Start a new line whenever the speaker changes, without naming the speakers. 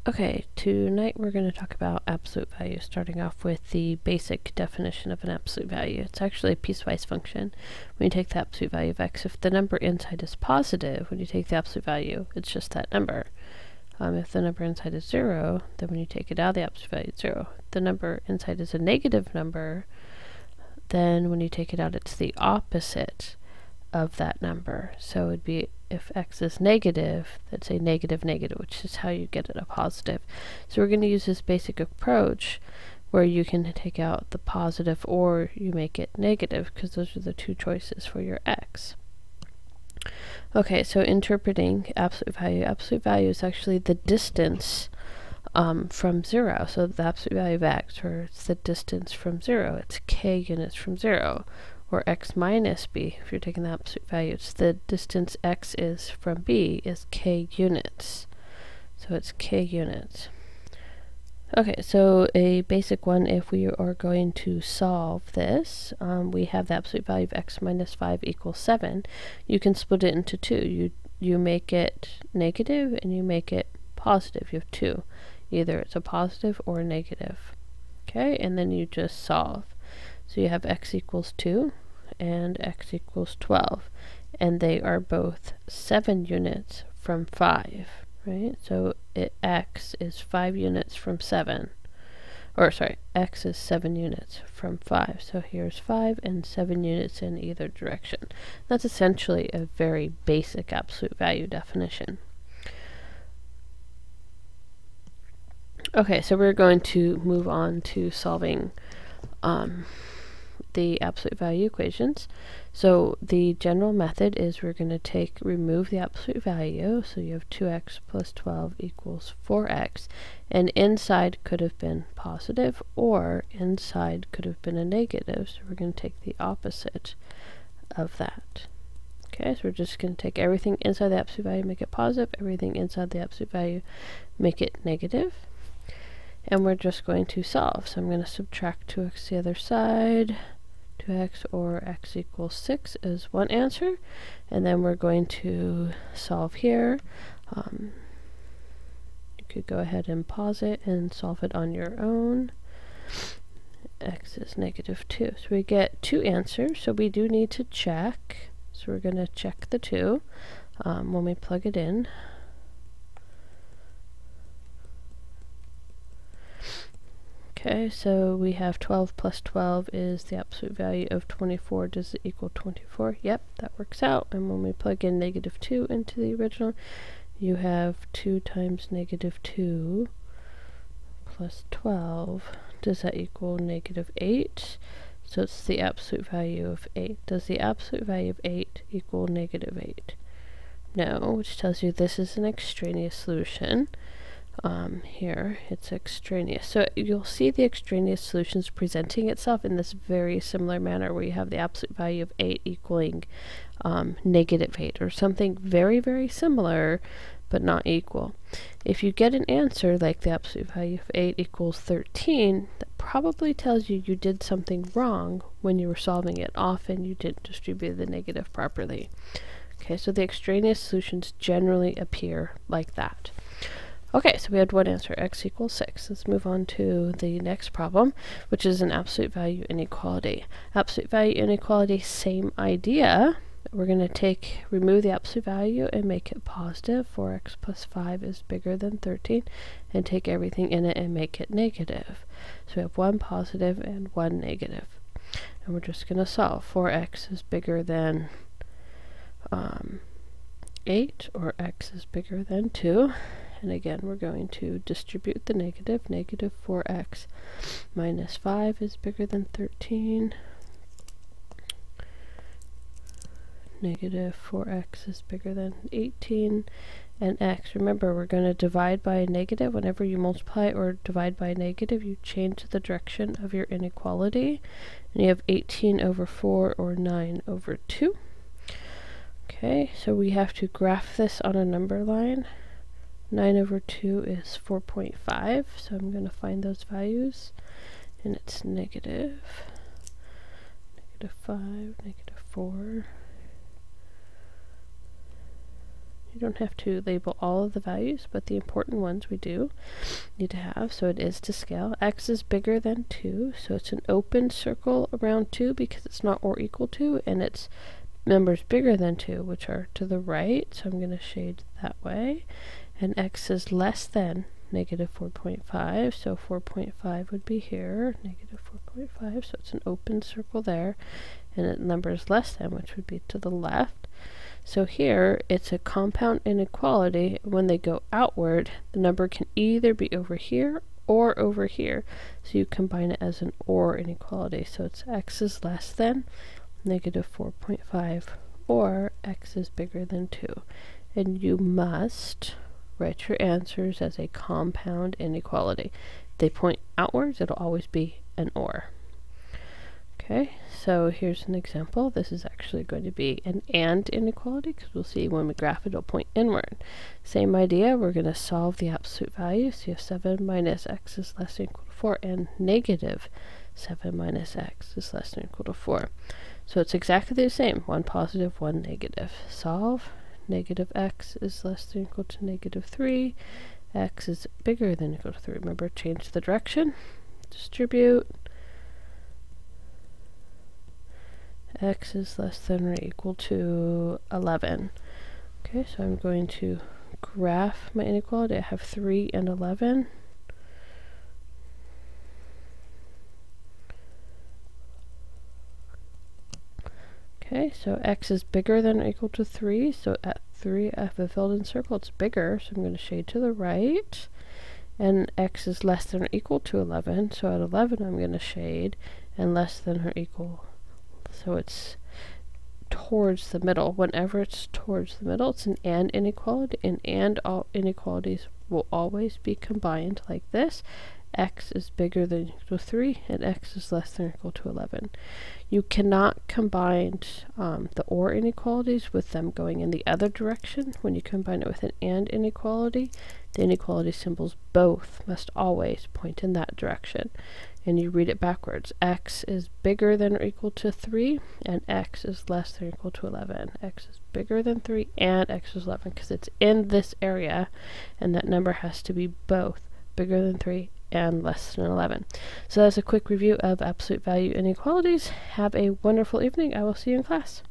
Okay, tonight we're going to talk about absolute value, starting off with the basic definition of an absolute value. It's actually a piecewise function. When you take the absolute value of x, if the number inside is positive, when you take the absolute value, it's just that number. If the number inside is 0, then when you take it out, the absolute value is 0. If the number inside is a negative number, then when you take it out, it's the opposite of that number. So it would be, if x is negative, that's a negative negative, which is how you get it a positive. So we're going to use this basic approach where you can take out the positive or you make it negative, because those are the two choices for your x. Okay, so interpreting absolute value is actually the distance from 0. So the absolute value of x, or it's the distance from 0. It's k units from 0. Or x minus b, if you're taking the absolute value, it's the distance x is from b is k units. So it's k units. Okay, so a basic one, if we are going to solve this, we have the absolute value of x minus 5 equals 7. You can split it into two. You make it negative and you make it positive. You have two. Either it's a positive or a negative. Okay, and then you just solve. So you have x equals 2 and x equals 12, and they are both 7 units from 5, right? So x is 5 units from 7, or sorry, x is 7 units from 5. So here's 5 and 7 units in either direction. That's essentially a very basic absolute value definition. Okay, so we're going to move on to solving the absolute value equations. So the general method is we're going to remove the absolute value. So you have 2x plus 12 equals 4x. And inside could have been positive, or inside could have been a negative. So we're going to take the opposite of that. Okay, so we're just going to take everything inside the absolute value, make it positive, everything inside the absolute value, make it negative. And we're just going to solve. So I'm going to subtract 2x the other side. 2x or x equals 6 is one answer. And then we're going to solve here. You could go ahead and pause it and solve it on your own. X is negative 2. So we get two answers. So we do need to check. So we're going to check the 2 when we plug it in. Okay, so we have 12 plus 12 is the absolute value of 24. Does it equal 24? Yep, that works out. And when we plug in negative 2 into the original, you have 2 times negative 2 plus 12. Does that equal negative 8? So it's the absolute value of 8. Does the absolute value of 8 equal negative 8? No, which tells you this is an extraneous solution. Here it's extraneous. So you'll see the extraneous solutions presenting itself in this very similar manner, where you have the absolute value of 8 equaling negative 8, or something very, very similar but not equal. If you get an answer like the absolute value of 8 equals 13, that probably tells you you did something wrong when you were solving it. Often you didn't distribute the negative properly. Okay, so the extraneous solutions generally appear like that. Okay, so we had one answer, x equals 6. Let's move on to the next problem, which is an absolute value inequality. Absolute value inequality, same idea. We're going to remove the absolute value and make it positive. 4x plus 5 is bigger than 13, and take everything in it and make it negative. So we have one positive and one negative. And we're just going to solve. 4x is bigger than 8, or x is bigger than 2. And again, we're going to distribute the negative. Negative 4x minus 5 is bigger than 13. Negative 4x is bigger than 18. And x, remember, we're going to divide by a negative. Whenever you multiply or divide by a negative, you change the direction of your inequality. And you have 18 over 4, or 9 over 2. Okay, so we have to graph this on a number line. 9 over 2 is 4.5, so I'm going to find those values, and it's negative 5, negative 4, You don't have to label all of the values, but the important ones we do need to have. So it is to scale. X is bigger than 2, so it's an open circle around 2 because it's not or equal to, and it's numbers bigger than 2, which are to the right, so I'm going to shade that way. And X is less than negative 4.5, so 4.5 would be here, negative 4.5, so it's an open circle there, and the number is less than, which would be to the left. So here, it's a compound inequality. When they go outward, the number can either be over here or over here, so you combine it as an or inequality. So it's X is less than negative 4.5, or X is bigger than 2. And you must write your answers as a compound inequality. If they point outwards, it'll always be an or. Okay, so here's an example. This is actually going to be an and inequality, because we'll see when we graph it, it'll point inward. Same idea, we're going to solve the absolute value. So you have 7 minus x is less than or equal to 4, and negative 7 minus x is less than or equal to 4. So it's exactly the same, one positive, one negative. Solve. Negative x is less than or equal to negative 3. X is bigger than or equal to 3. Remember, change the direction. Distribute. X is less than or equal to 11. Okay, so I'm going to graph my inequality. I have 3 and 11. Okay, so x is bigger than or equal to 3, so at 3 I have a filled-in circle, it's bigger, so I'm going to shade to the right. And x is less than or equal to 11, so at 11 I'm going to shade, and less than or equal, so it's towards the middle. Whenever it's towards the middle, it's an and inequality, and all inequalities will always be combined like this. X is bigger than or equal to 3, and x is less than or equal to 11. You cannot combine the or inequalities with them going in the other direction. When you combine it with an and inequality, the inequality symbols both must always point in that direction. And you read it backwards. X is bigger than or equal to 3, and x is less than or equal to 11. X is bigger than 3, and x is 11, because it's in this area, and that number has to be both bigger than 3 and less than 11. So that's a quick review of absolute value inequalities. Have a wonderful evening. I will see you in class.